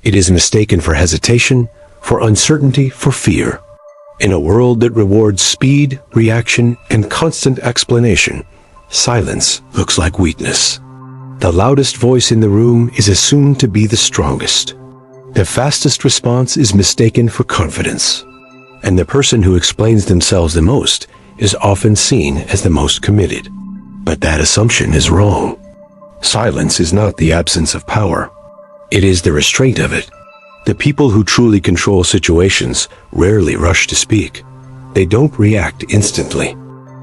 It is mistaken for hesitation, for uncertainty, for fear. In a world that rewards speed, reaction, and constant explanation, silence looks like weakness. The loudest voice in the room is assumed to be the strongest. The fastest response is mistaken for confidence. And the person who explains themselves the most is often seen as the most committed. But that assumption is wrong. Silence is not the absence of power. It is the restraint of it. The people who truly control situations rarely rush to speak. They don't react instantly.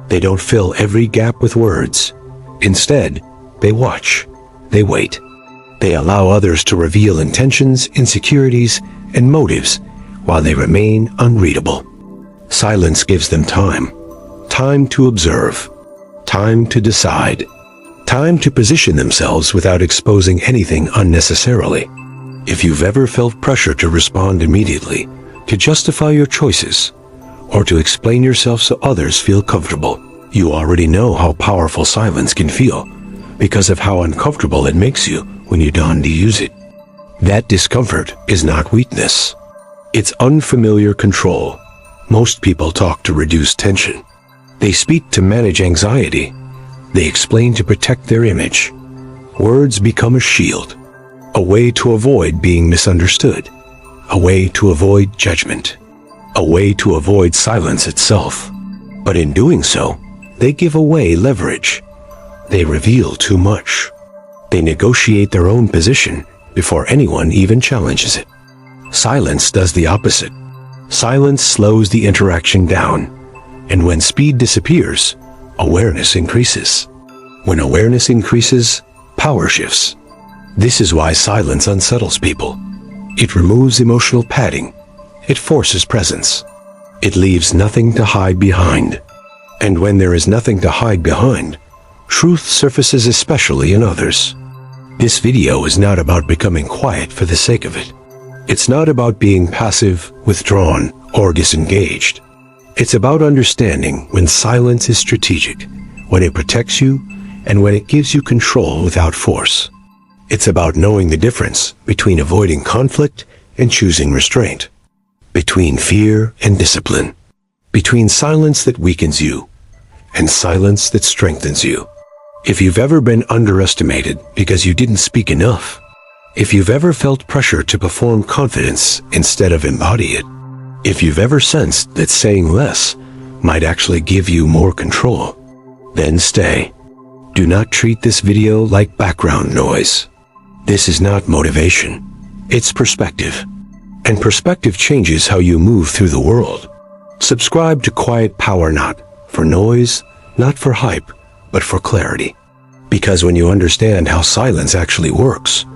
They don't fill every gap with words. Instead, they watch. They wait. They allow others to reveal intentions, insecurities, and motives while they remain unreadable. Silence gives them time. Time to observe. Time to decide. Time to position themselves without exposing anything unnecessarily. If you've ever felt pressure to respond immediately, to justify your choices, or to explain yourself so others feel comfortable, you already know how powerful silence can feel, because of how uncomfortable it makes you when you don't use it. That discomfort is not weakness. It's unfamiliar control. Most people talk to reduce tension. They speak to manage anxiety. They explain to protect their image. Words become a shield, a way to avoid being misunderstood, a way to avoid judgment, a way to avoid silence itself. But in doing so, they give away leverage. They reveal too much. They negotiate their own position before anyone even challenges it. Silence does the opposite. Silence slows the interaction down, and when speed disappears, awareness increases. When awareness increases, power shifts. This is why silence unsettles people. It removes emotional padding. It forces presence. It leaves nothing to hide behind. And when there is nothing to hide behind, truth surfaces, especially in others. This video is not about becoming quiet for the sake of it. It's not about being passive, withdrawn, or disengaged. It's about understanding when silence is strategic, when it protects you, and when it gives you control without force. It's about knowing the difference between avoiding conflict and choosing restraint, between fear and discipline, between silence that weakens you and silence that strengthens you. If you've ever been underestimated because you didn't speak enough, if you've ever felt pressure to perform confidence instead of embody it, if you've ever sensed that saying less might actually give you more control, then stay. Do not treat this video like background noise. This is not motivation. It's perspective. And perspective changes how you move through the world. Subscribe to Quiet Power, not for noise, not for hype, but for clarity. Because when you understand how silence actually works,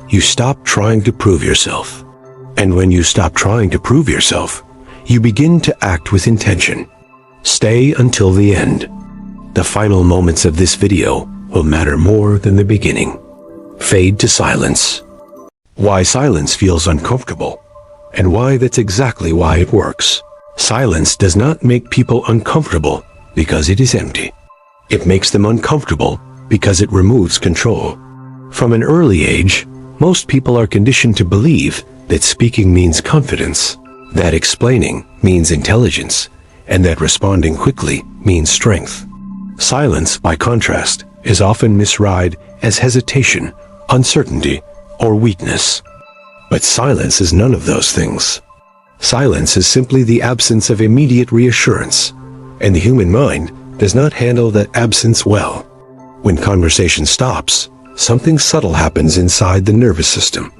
you stop trying to prove yourself. And when you stop trying to prove yourself, you begin to act with intention. Stay until the end. The final moments of this video will matter more than the beginning. Fade to silence. Why silence feels uncomfortable, and why that's exactly why it works. Silence does not make people uncomfortable because it is empty. It makes them uncomfortable because it removes control. From an early age, most people are conditioned to believe that speaking means confidence, that explaining means intelligence, and that responding quickly means strength. Silence, by contrast, is often misread as hesitation, uncertainty, or weakness. But silence is none of those things. Silence is simply the absence of immediate reassurance, and the human mind does not handle that absence well. When conversation stops, something subtle happens inside the nervous system.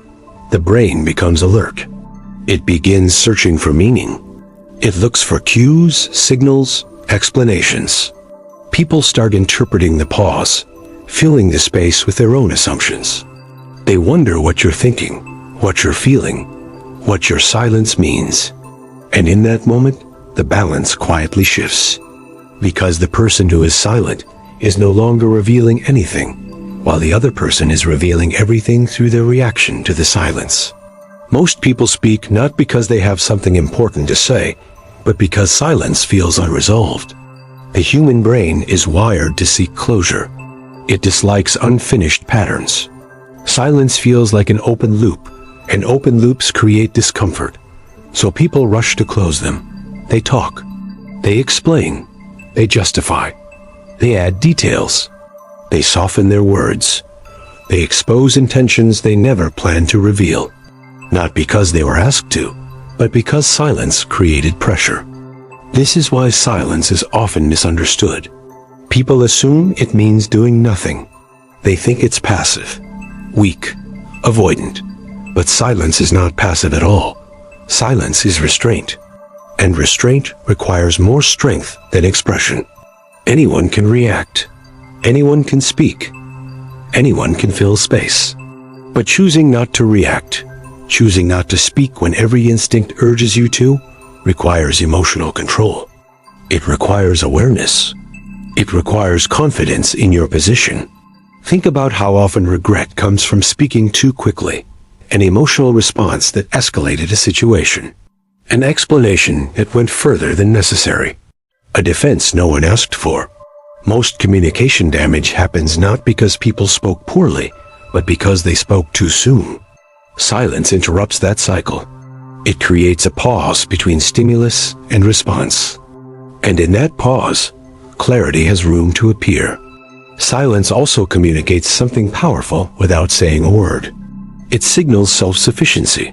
The brain becomes alert. It begins searching for meaning. It looks for cues, signals, explanations. People start interpreting the pause, filling the space with their own assumptions. They wonder what you're thinking, what you're feeling, what your silence means. And in that moment, the balance quietly shifts. Because the person who is silent is no longer revealing anything, while the other person is revealing everything through their reaction to the silence. Most people speak not because they have something important to say, but because silence feels unresolved. The human brain is wired to seek closure. It dislikes unfinished patterns. Silence feels like an open loop, And open loops create discomfort, so people rush to close them. They talk. They explain. They justify. They add details. They soften their words. They expose intentions they never planned to reveal. Not because they were asked to, but because silence created pressure. This is why silence is often misunderstood. People assume it means doing nothing. They think it's passive, weak, avoidant. But silence is not passive at all. Silence is restraint. And restraint requires more strength than expression. Anyone can react. Anyone can speak. Anyone can fill space. But choosing not to react, choosing not to speak when every instinct urges you to, requires emotional control. It requires awareness. It requires confidence in your position. Think about how often regret comes from speaking too quickly, an emotional response that escalated a situation, an explanation that went further than necessary, a defense no one asked for. Most communication damage happens not because people spoke poorly, but because they spoke too soon. Silence interrupts that cycle. It creates a pause between stimulus and response. And in that pause, clarity has room to appear. Silence also communicates something powerful without saying a word. It signals self-sufficiency.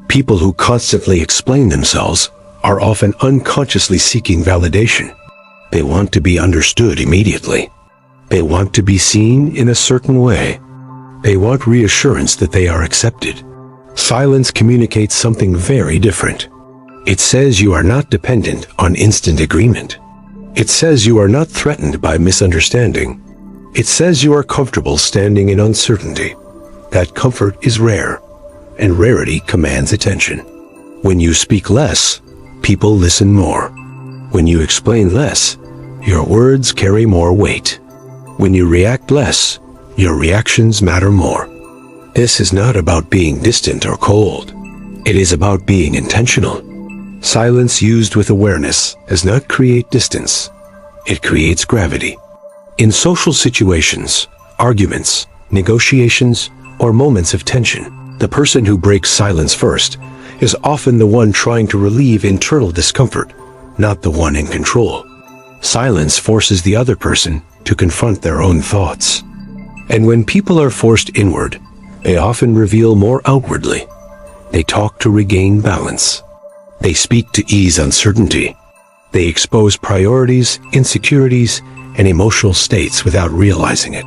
People who constantly explain themselves are often unconsciously seeking validation. They want to be understood immediately. They want to be seen in a certain way. They want reassurance that they are accepted. Silence communicates something very different. It says you are not dependent on instant agreement. It says you are not threatened by misunderstanding. It says you are comfortable standing in uncertainty. That comfort is rare, and rarity commands attention. When you speak less, people listen more. When you explain less, your words carry more weight. When you react less, your reactions matter more. This is not about being distant or cold. It is about being intentional. Silence used with awareness does not create distance. It creates gravity. In social situations, arguments, negotiations, or moments of tension, the person who breaks silence first is often the one trying to relieve internal discomfort, not the one in control. Silence forces the other person to confront their own thoughts. And when people are forced inward, they often reveal more outwardly. They talk to regain balance. They speak to ease uncertainty. They expose priorities, insecurities, and emotional states without realizing it.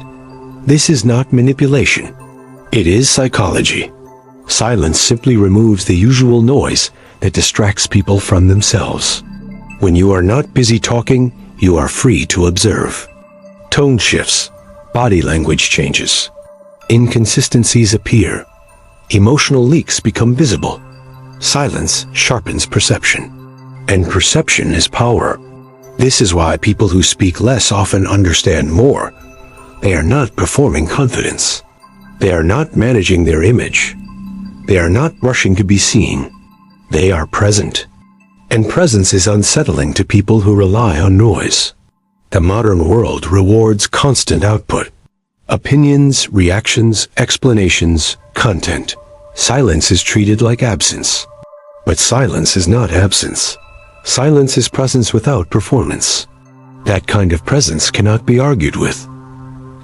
This is not manipulation. It is psychology. Silence simply removes the usual noise that distracts people from themselves. When you are not busy talking, you are free to observe. Tone shifts, body language changes, inconsistencies appear, emotional leaks become visible. Silence sharpens perception, and perception is power. This is why people who speak less often understand more. They are not performing confidence. They are not managing their image. They are not rushing to be seen. They are present. And presence is unsettling to people who rely on noise. The modern world rewards constant output. Opinions, reactions, explanations, content. Silence is treated like absence. But silence is not absence. Silence is presence without performance. That kind of presence cannot be argued with.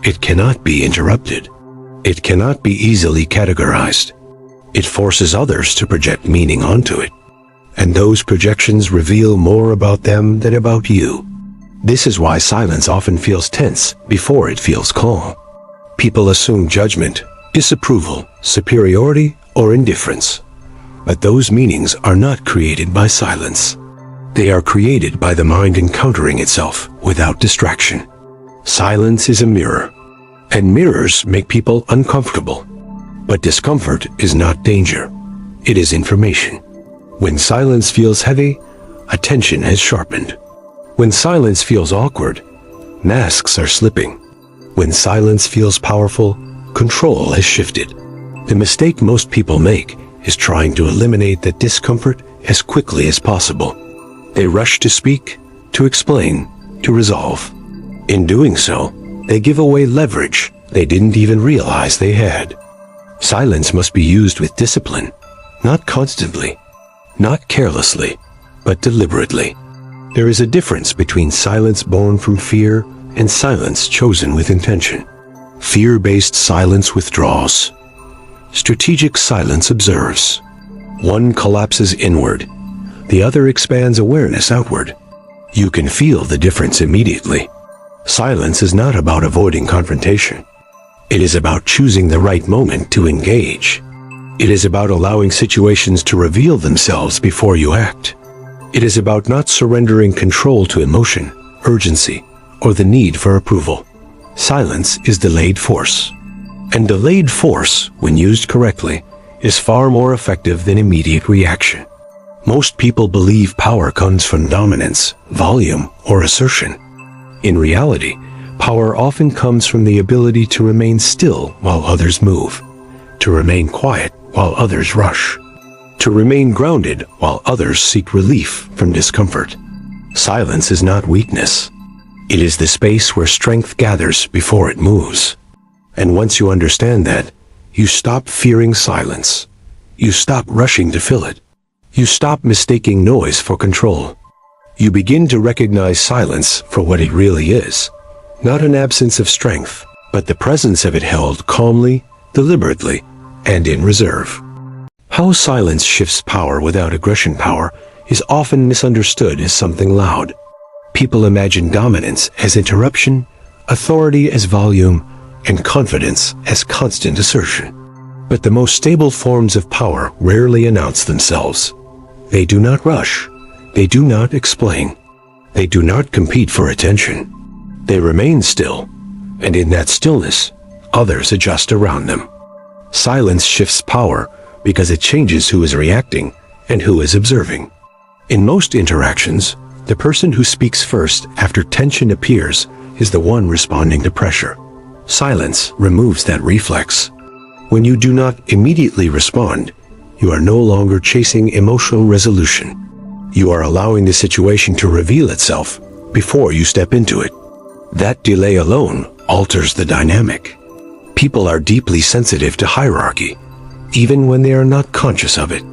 It cannot be interrupted. It cannot be easily categorized. It forces others to project meaning onto it. And those projections reveal more about them than about you. This is why silence often feels tense before it feels calm. People assume judgment, disapproval, superiority, or indifference. But those meanings are not created by silence. They are created by the mind encountering itself without distraction. Silence is a mirror, and mirrors make people uncomfortable. But discomfort is not danger. It is information. When silence feels heavy, attention has sharpened. When silence feels awkward, masks are slipping. When silence feels powerful, control has shifted. The mistake most people make is trying to eliminate the discomfort as quickly as possible. They rush to speak, to explain, to resolve. In doing so, they give away leverage they didn't even realize they had. Silence must be used with discipline, not constantly, not carelessly, but deliberately. There is a difference between silence born from fear and silence chosen with intention. Fear-based silence withdraws. Strategic silence observes. One collapses inward, the other expands awareness outward. You can feel the difference immediately. Silence is not about avoiding confrontation. It is about choosing the right moment to engage. It is about allowing situations to reveal themselves before you act. It is about not surrendering control to emotion, urgency, or the need for approval. Silence is delayed force. And delayed force, when used correctly, is far more effective than immediate reaction. Most people believe power comes from dominance, volume, or assertion. In reality, power often comes from the ability to remain still while others move, to remain quiet while others rush, to remain grounded while others seek relief from discomfort. Silence is not weakness. It is the space where strength gathers before it moves. And once you understand that, you stop fearing silence. You stop rushing to fill it. You stop mistaking noise for control. You begin to recognize silence for what it really is. Not an absence of strength, but the presence of it held calmly, deliberately, and in reserve. How silence shifts power without aggression. Power is often misunderstood as something loud. People imagine dominance as interruption, authority as volume, and confidence as constant assertion. But the most stable forms of power rarely announce themselves. They do not rush. They do not explain. They do not compete for attention. They remain still, and in that stillness, others adjust around them. Silence shifts power because it changes who is reacting and who is observing. In most interactions, the person who speaks first after tension appears is the one responding to pressure. Silence removes that reflex. When you do not immediately respond, you are no longer chasing emotional resolution. You are allowing the situation to reveal itself before you step into it. That delay alone alters the dynamic. People are deeply sensitive to hierarchy, even when they are not conscious of it.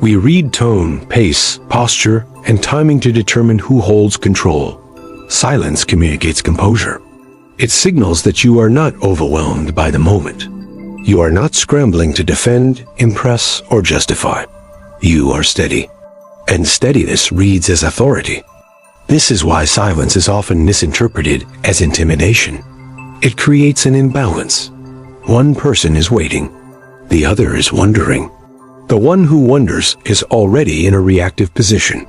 We read tone, pace, posture, and timing to determine who holds control. Silence communicates composure. It signals that you are not overwhelmed by the moment. You are not scrambling to defend, impress, or justify. You are steady. And steadiness reads as authority. This is why silence is often misinterpreted as intimidation. It creates an imbalance. One person is waiting. The other is wondering. The one who wonders is already in a reactive position.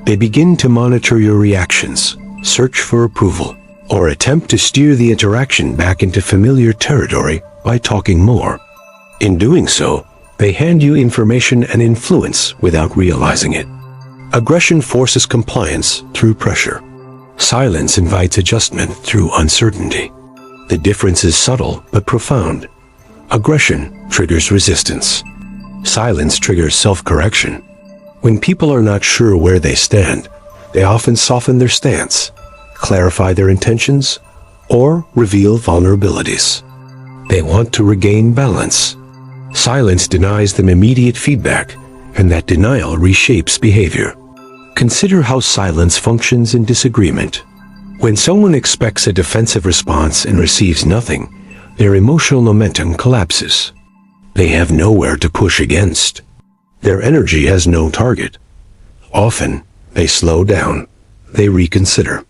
They begin to monitor your reactions, search for approval, or attempt to steer the interaction back into familiar territory by talking more. In doing so, they hand you information and influence without realizing it. Aggression forces compliance through pressure. Silence invites adjustment through uncertainty. The difference is subtle but profound. Aggression triggers resistance. Silence triggers self-correction. When people are not sure where they stand, they often soften their stance, clarify their intentions, or reveal vulnerabilities. They want to regain balance. Silence denies them immediate feedback, and that denial reshapes behavior. Consider how silence functions in disagreement. When someone expects a defensive response and receives nothing, their emotional momentum collapses. They have nowhere to push against. Their energy has no target. Often, they slow down. They reconsider.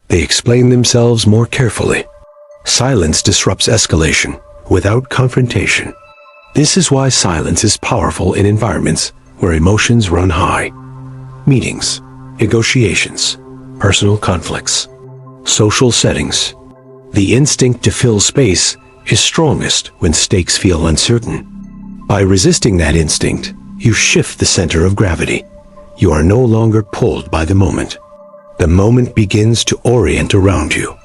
They explain themselves more carefully. Silence disrupts escalation without confrontation. This is why silence is powerful in environments where emotions run high. Meetings, negotiations, personal conflicts, social settings. The instinct to fill space is strongest when stakes feel uncertain. By resisting that instinct, you shift the center of gravity. You are no longer pulled by the moment. The moment begins to orient around you.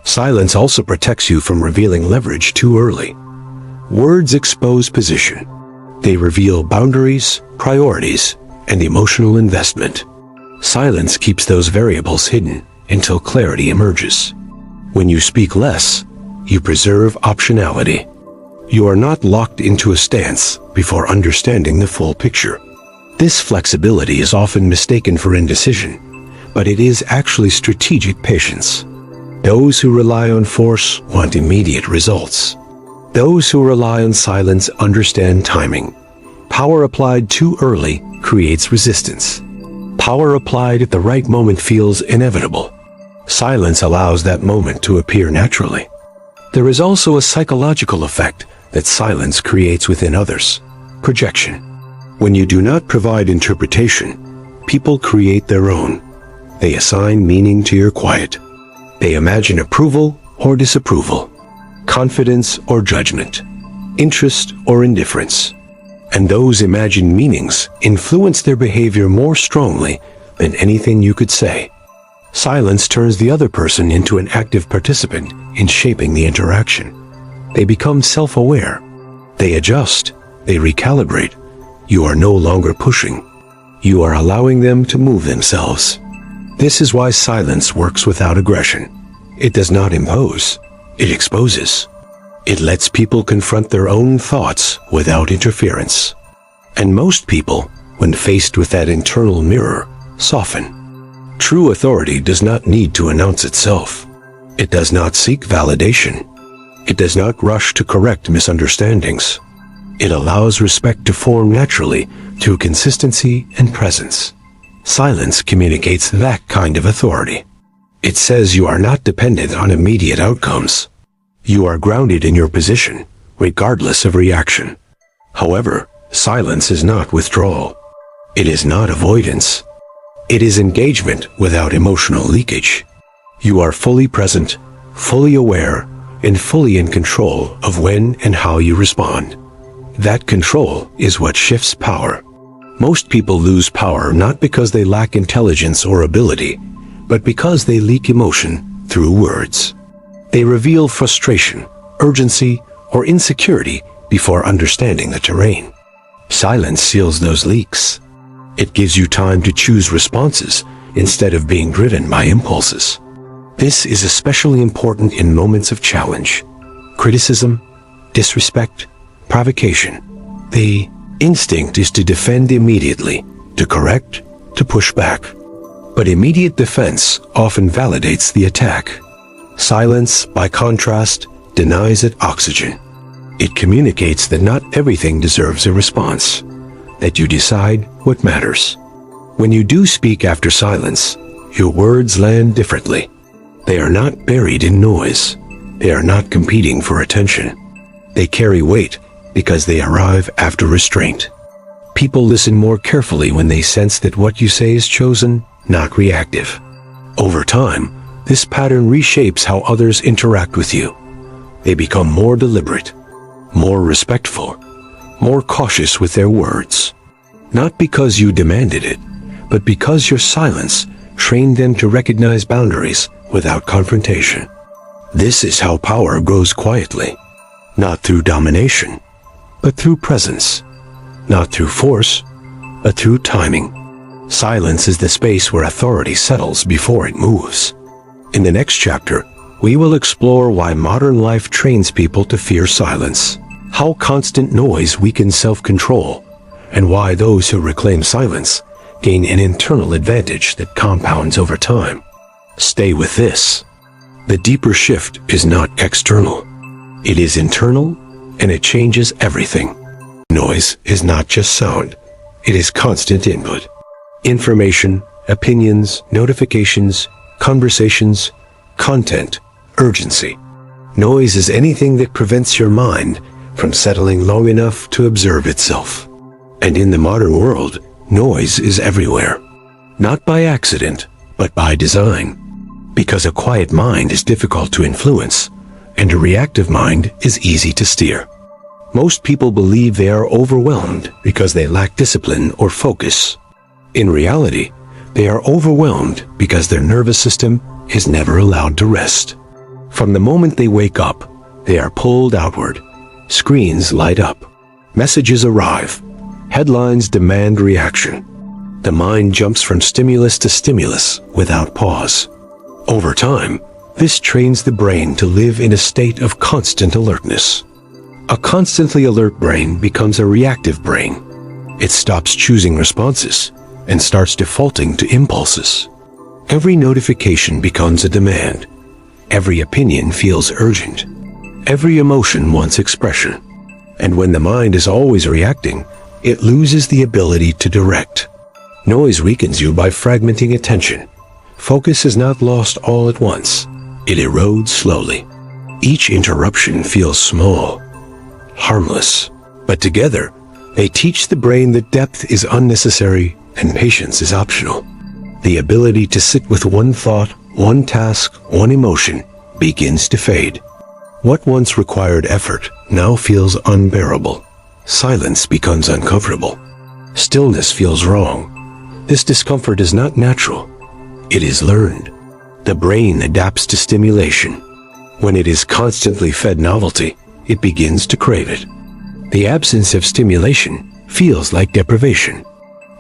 Silence also protects you from revealing leverage too early. Words expose position. They reveal boundaries, priorities, and emotional investment. Silence keeps those variables hidden until clarity emerges. When you speak less, you preserve optionality. You are not locked into a stance before understanding the full picture. This flexibility is often mistaken for indecision, but it is actually strategic patience. Those who rely on force want immediate results. Those who rely on silence understand timing. Power applied too early creates resistance. Power applied at the right moment feels inevitable. Silence allows that moment to appear naturally. There is also a psychological effect that silence creates within others: projection. When you do not provide interpretation, people create their own. They assign meaning to your quiet. They imagine approval or disapproval, confidence or judgment, interest or indifference. And those imagined meanings influence their behavior more strongly than anything you could say. Silence turns the other person into an active participant in shaping the interaction. They become self-aware. They adjust. They recalibrate. You are no longer pushing. You are allowing them to move themselves. This is why silence works without aggression. It does not impose. It exposes. It lets people confront their own thoughts without interference. And most people, when faced with that internal mirror, soften. True authority does not need to announce itself. It does not seek validation. It does not rush to correct misunderstandings. It allows respect to form naturally through consistency and presence. Silence communicates that kind of authority. It says you are not dependent on immediate outcomes. You are grounded in your position, regardless of reaction. However, silence is not withdrawal. It is not avoidance. It is engagement without emotional leakage. You are fully present, fully aware, and fully in control of when and how you respond. That control is what shifts power. Most people lose power not because they lack intelligence or ability, but because they leak emotion through words. They reveal frustration, urgency, or insecurity before understanding the terrain. Silence seals those leaks. It gives you time to choose responses instead of being driven by impulses. This is especially important in moments of challenge, criticism, disrespect, provocation. The instinct is to defend immediately, to correct, to push back. But immediate defense often validates the attack. Silence, by contrast, denies it oxygen. It communicates that not everything deserves a response, that you decide what matters. When you do speak after silence, your words land differently. They are not buried in noise. They are not competing for attention. They carry weight because they arrive after restraint. People listen more carefully when they sense that what you say is chosen, not reactive. Over time, this pattern reshapes how others interact with you. They become more deliberate, more respectful, more cautious with their words. Not because you demanded it, but because your silence trained them to recognize boundaries without confrontation. This is how power grows quietly, not through domination, but through presence, not through force, but through timing. Silence is the space where authority settles before it moves. In the next chapter, we will explore why modern life trains people to fear silence, how constant noise weakens self-control, and why those who reclaim silence gain an internal advantage that compounds over time. Stay with this. The deeper shift is not external. It is internal, and it changes everything. Noise is not just sound. It is constant input. Information, opinions, notifications, conversations, content, urgency. Noise is anything that prevents your mind from settling long enough to observe itself. And in the modern world, noise is everywhere. Not by accident, but by design. Because a quiet mind is difficult to influence, and a reactive mind is easy to steer. Most people believe they are overwhelmed because they lack discipline or focus. In reality, they are overwhelmed because their nervous system is never allowed to rest. From the moment they wake up, they are pulled outward. Screens light up. Messages arrive. Headlines demand reaction. The mind jumps from stimulus to stimulus without pause. Over time, this trains the brain to live in a state of constant alertness. A constantly alert brain becomes a reactive brain. It stops choosing responses and starts defaulting to impulses. Every notification becomes a demand. Every opinion feels urgent. Every emotion wants expression. And when the mind is always reacting, it loses the ability to direct. Noise weakens you by fragmenting attention. Focus is not lost all at once. It erodes slowly. Each interruption feels small, harmless, but together, they teach the brain that depth is unnecessary and patience is optional. The ability to sit with one thought, one task, one emotion begins to fade. What once required effort now feels unbearable. Silence becomes uncomfortable. Stillness feels wrong. This discomfort is not natural. It is learned. The brain adapts to stimulation. When it is constantly fed novelty, it begins to crave it. The absence of stimulation feels like deprivation.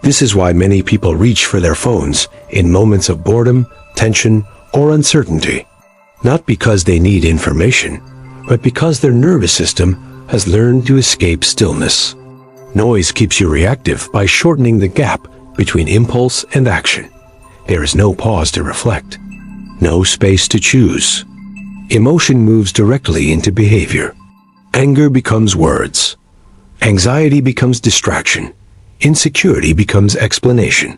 This is why many people reach for their phones in moments of boredom, tension, or uncertainty. Not because they need information, but because their nervous system has learned to escape stillness. Noise keeps you reactive by shortening the gap between impulse and action. There is no pause to reflect, no space to choose. Emotion moves directly into behavior. Anger becomes words. Anxiety becomes distraction. Insecurity becomes explanation.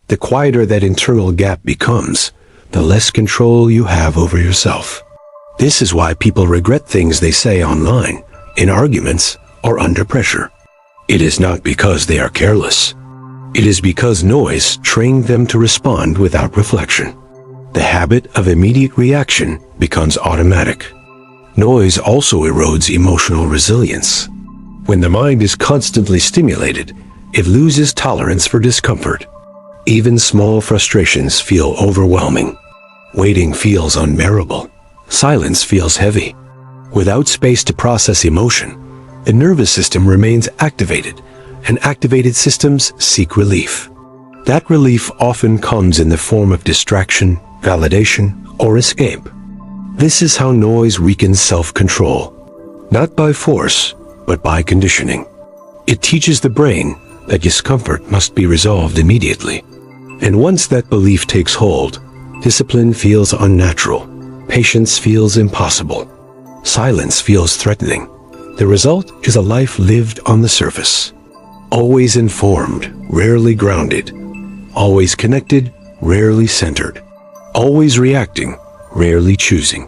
The quieter that internal gap becomes, the less control you have over yourself. This is why people regret things they say online, in arguments, or under pressure. It is not because they are careless. It is because noise trained them to respond without reflection. The habit of immediate reaction becomes automatic. Noise also erodes emotional resilience. When the mind is constantly stimulated, it loses tolerance for discomfort. Even small frustrations feel overwhelming. Waiting feels unbearable. Silence feels heavy. Without space to process emotion, the nervous system remains activated, and activated systems seek relief. That relief often comes in the form of distraction, validation, or escape. This is how noise weakens self-control, not by force, but by conditioning. It teaches the brain that discomfort must be resolved immediately. And once that belief takes hold, discipline feels unnatural, patience feels impossible, silence feels threatening. The result is a life lived on the surface. Always informed, rarely grounded. Always connected, rarely centered. Always reacting, rarely choosing.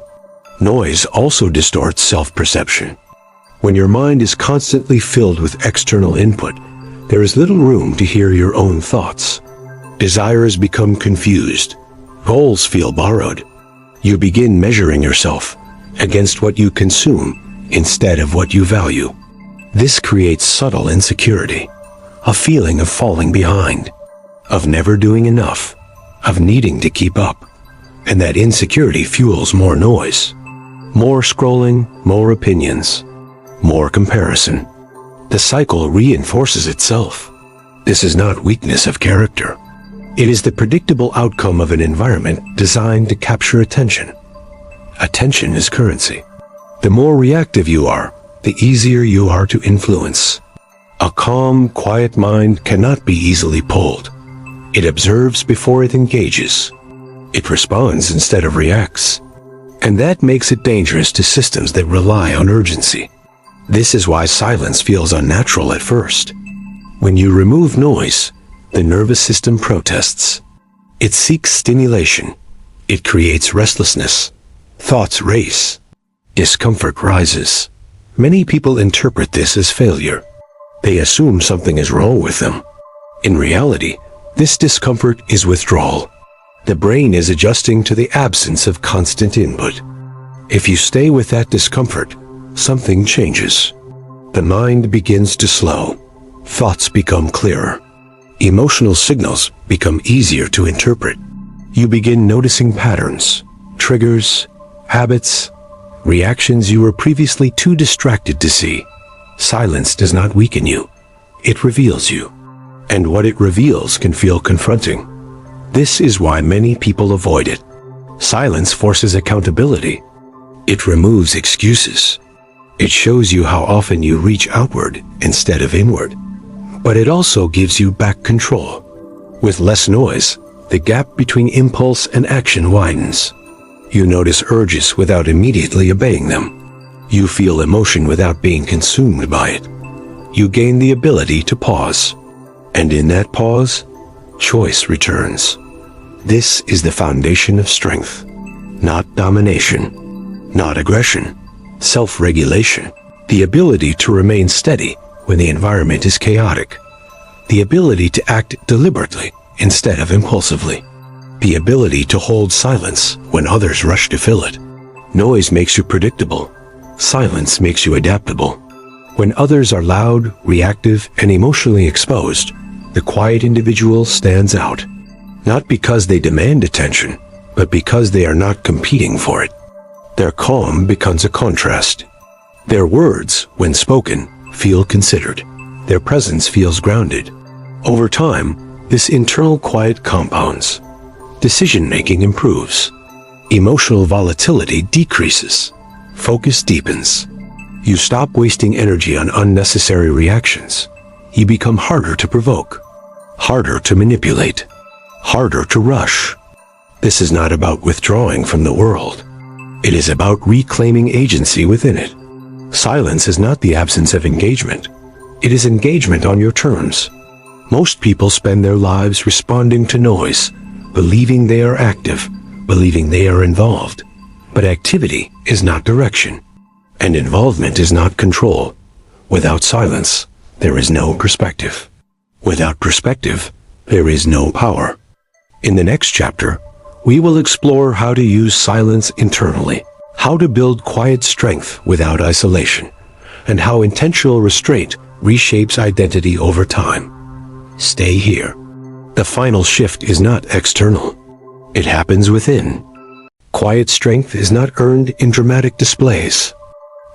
Noise also distorts self-perception. When your mind is constantly filled with external input, there is little room to hear your own thoughts. Desires become confused. Goals feel borrowed. You begin measuring yourself against what you consume instead of what you value. This creates subtle insecurity, a feeling of falling behind, of never doing enough, of needing to keep up. And that insecurity fuels more noise. More scrolling, more opinions, more comparison. The cycle reinforces itself. This is not weakness of character. It is the predictable outcome of an environment designed to capture attention. Attention is currency. The more reactive you are, the easier you are to influence. A calm, quiet mind cannot be easily pulled. It observes before it engages. It responds instead of reacts. And that makes it dangerous to systems that rely on urgency. This is why silence feels unnatural at first. When you remove noise, the nervous system protests. It seeks stimulation. It creates restlessness. Thoughts race. Discomfort rises. Many people interpret this as failure. They assume something is wrong with them. In reality, this discomfort is withdrawal. The brain is adjusting to the absence of constant input. If you stay with that discomfort, something changes. The mind begins to slow. Thoughts become clearer. Emotional signals become easier to interpret. You begin noticing patterns, triggers, habits, reactions you were previously too distracted to see. Silence does not weaken you. It reveals you. And what it reveals can feel confronting. This is why many people avoid it. Silence forces accountability. It removes excuses. It shows you how often you reach outward instead of inward. But it also gives you back control. With less noise, the gap between impulse and action widens. You notice urges without immediately obeying them. You feel emotion without being consumed by it. You gain the ability to pause. And in that pause, choice returns. This is the foundation of strength. Not domination, not aggression, self-regulation. The ability to remain steady when the environment is chaotic. The ability to act deliberately instead of impulsively. The ability to hold silence when others rush to fill it. Noise makes you predictable. Silence makes you adaptable. When others are loud, reactive, and emotionally exposed, the quiet individual stands out. Not because they demand attention, but because they are not competing for it. Their calm becomes a contrast. Their words, when spoken, feel considered. Their presence feels grounded. Over time, this internal quiet compounds. Decision-making improves. Emotional volatility decreases. Focus deepens. You stop wasting energy on unnecessary reactions. You become harder to provoke, harder to manipulate, harder to rush. This is not about withdrawing from the world. It is about reclaiming agency within it. Silence is not the absence of engagement. It is engagement on your terms. Most people spend their lives responding to noise, believing they are active, believing they are involved. But activity is not direction, and involvement is not control. Without silence, there is no perspective. Without perspective, there is no power. In the next chapter, we will explore how to use silence internally, how to build quiet strength without isolation, and how intentional restraint reshapes identity over time. Stay here. The final shift is not external. It happens within. Quiet strength is not earned in dramatic displays.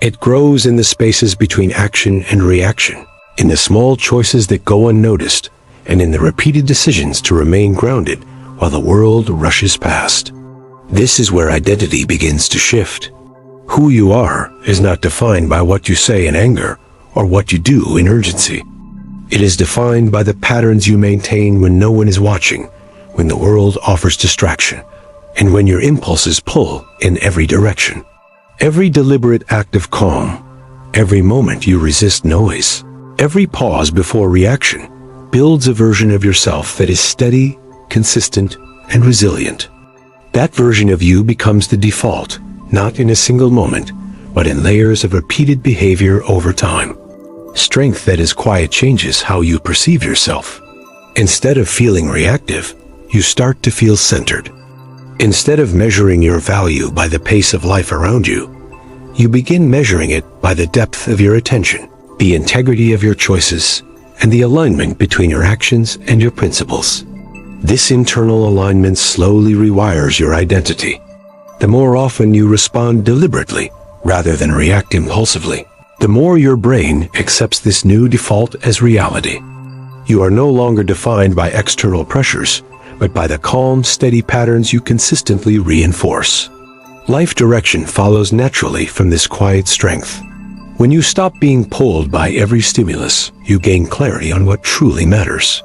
It grows in the spaces between action and reaction, in the small choices that go unnoticed, and in the repeated decisions to remain grounded while the world rushes past. This is where identity begins to shift. Who you are is not defined by what you say in anger or what you do in urgency. It is defined by the patterns you maintain when no one is watching, when the world offers distraction, and when your impulses pull in every direction. Every deliberate act of calm, every moment you resist noise, every pause before reaction builds a version of yourself that is steady, consistent, and resilient. That version of you becomes the default, not in a single moment, but in layers of repeated behavior over time. Strength that is quiet changes how you perceive yourself. Instead of feeling reactive, you start to feel centered. Instead of measuring your value by the pace of life around you, you begin measuring it by the depth of your attention, the integrity of your choices, and the alignment between your actions and your principles. This internal alignment slowly rewires your identity. The more often you respond deliberately rather than react impulsively, the more your brain accepts this new default as reality. You are no longer defined by external pressures, but by the calm, steady patterns you consistently reinforce. Life direction follows naturally from this quiet strength. When you stop being pulled by every stimulus, you gain clarity on what truly matters.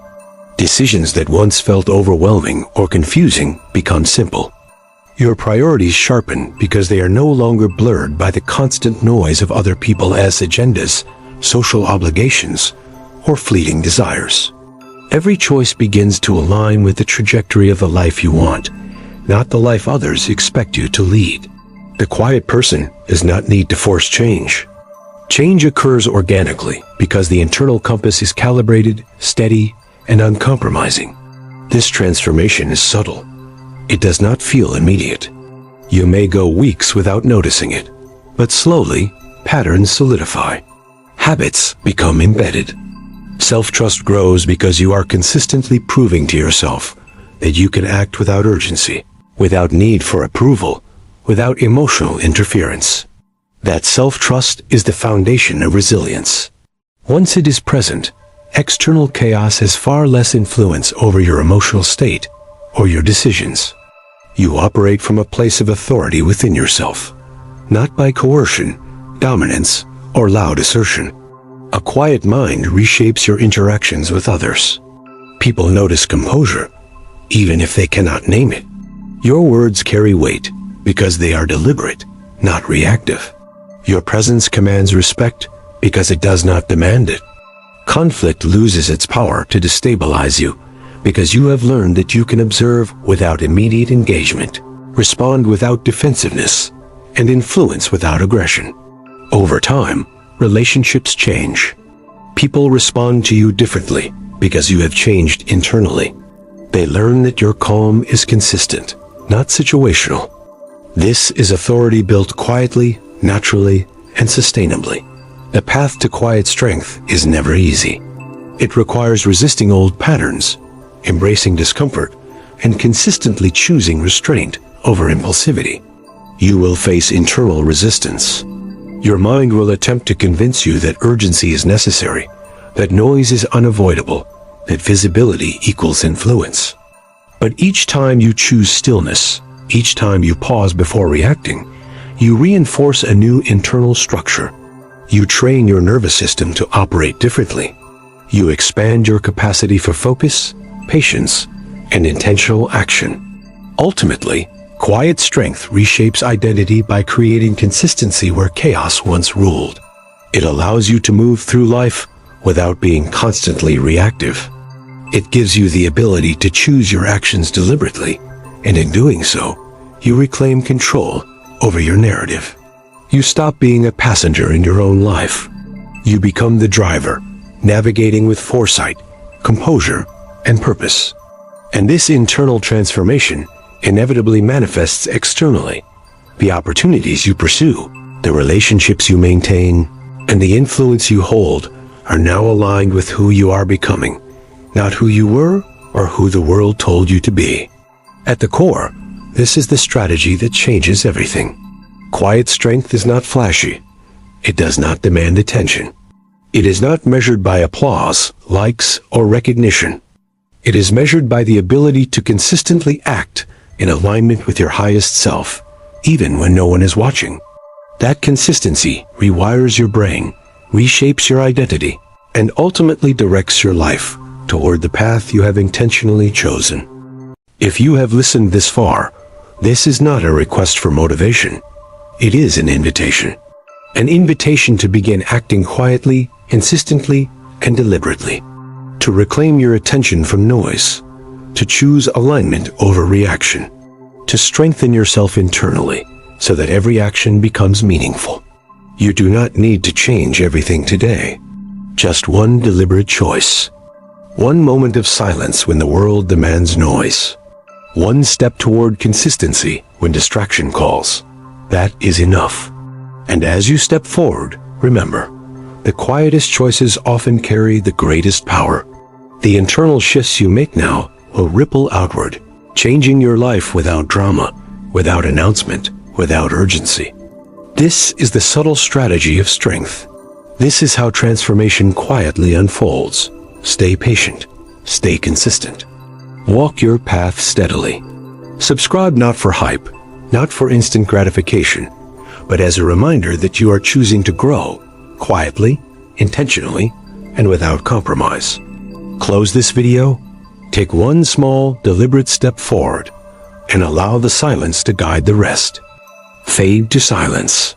Decisions that once felt overwhelming or confusing become simple. Your priorities sharpen because they are no longer blurred by the constant noise of other people's agendas, social obligations, or fleeting desires. Every choice begins to align with the trajectory of the life you want, not the life others expect you to lead. The quiet person does not need to force change. Change occurs organically because the internal compass is calibrated, steady, and uncompromising. This transformation is subtle. It does not feel immediate. You may go weeks without noticing it, but slowly, patterns solidify. Habits become embedded. Self-trust grows because you are consistently proving to yourself that you can act without urgency, without need for approval, without emotional interference. That self-trust is the foundation of resilience. Once it is present, external chaos has far less influence over your emotional state or your decisions. You operate from a place of authority within yourself, not by coercion, dominance, or loud assertion. A quiet mind reshapes your interactions with others. People notice composure, even if they cannot name it. Your words carry weight because they are deliberate, not reactive. Your presence commands respect because it does not demand it. Conflict loses its power to destabilize you because you have learned that you can observe without immediate engagement, respond without defensiveness, and influence without aggression. Over time, relationships change. People respond to you differently because you have changed internally. They learn that your calm is consistent, not situational. This is authority built quietly, naturally, and sustainably. The path to quiet strength is never easy. It requires resisting old patterns, embracing discomfort, and consistently choosing restraint over impulsivity. You will face internal resistance. Your mind will attempt to convince you that urgency is necessary, that noise is unavoidable, that visibility equals influence. But each time you choose stillness, each time you pause before reacting, you reinforce a new internal structure. You train your nervous system to operate differently. You expand your capacity for focus, patience, and intentional action. Ultimately, quiet strength reshapes identity by creating consistency where chaos once ruled. It allows you to move through life without being constantly reactive. It gives you the ability to choose your actions deliberately, and in doing so, you reclaim control over your narrative. You stop being a passenger in your own life. You become the driver, navigating with foresight, composure, and purpose. And this internal transformation inevitably manifests externally. The opportunities you pursue, the relationships you maintain, and the influence you hold are now aligned with who you are becoming, not who you were or who the world told you to be. At the core, this is the strategy that changes everything. Quiet strength is not flashy. It does not demand attention. It is not measured by applause, likes, or recognition. It is measured by the ability to consistently act in alignment with your highest self, even when no one is watching. That consistency rewires your brain, reshapes your identity, and ultimately directs your life toward the path you have intentionally chosen. If you have listened this far, this is not a request for motivation. It is an invitation. An invitation to begin acting quietly, insistently, and deliberately. To reclaim your attention from noise. To choose alignment over reaction. To strengthen yourself internally so that every action becomes meaningful. You do not need to change everything today. Just one deliberate choice. One moment of silence when the world demands noise. One step toward consistency when distraction calls. That is enough. And as you step forward, remember, the quietest choices often carry the greatest power. The internal shifts you make now will ripple outward, changing your life without drama, without announcement, without urgency. This is the subtle strategy of strength. This is how transformation quietly unfolds. Stay patient. Stay consistent. Walk your path steadily. Subscribe not for hype, not for instant gratification, but as a reminder that you are choosing to grow quietly, intentionally, and without compromise. Close this video, take one small, deliberate step forward, and allow the silence to guide the rest. Fade to silence.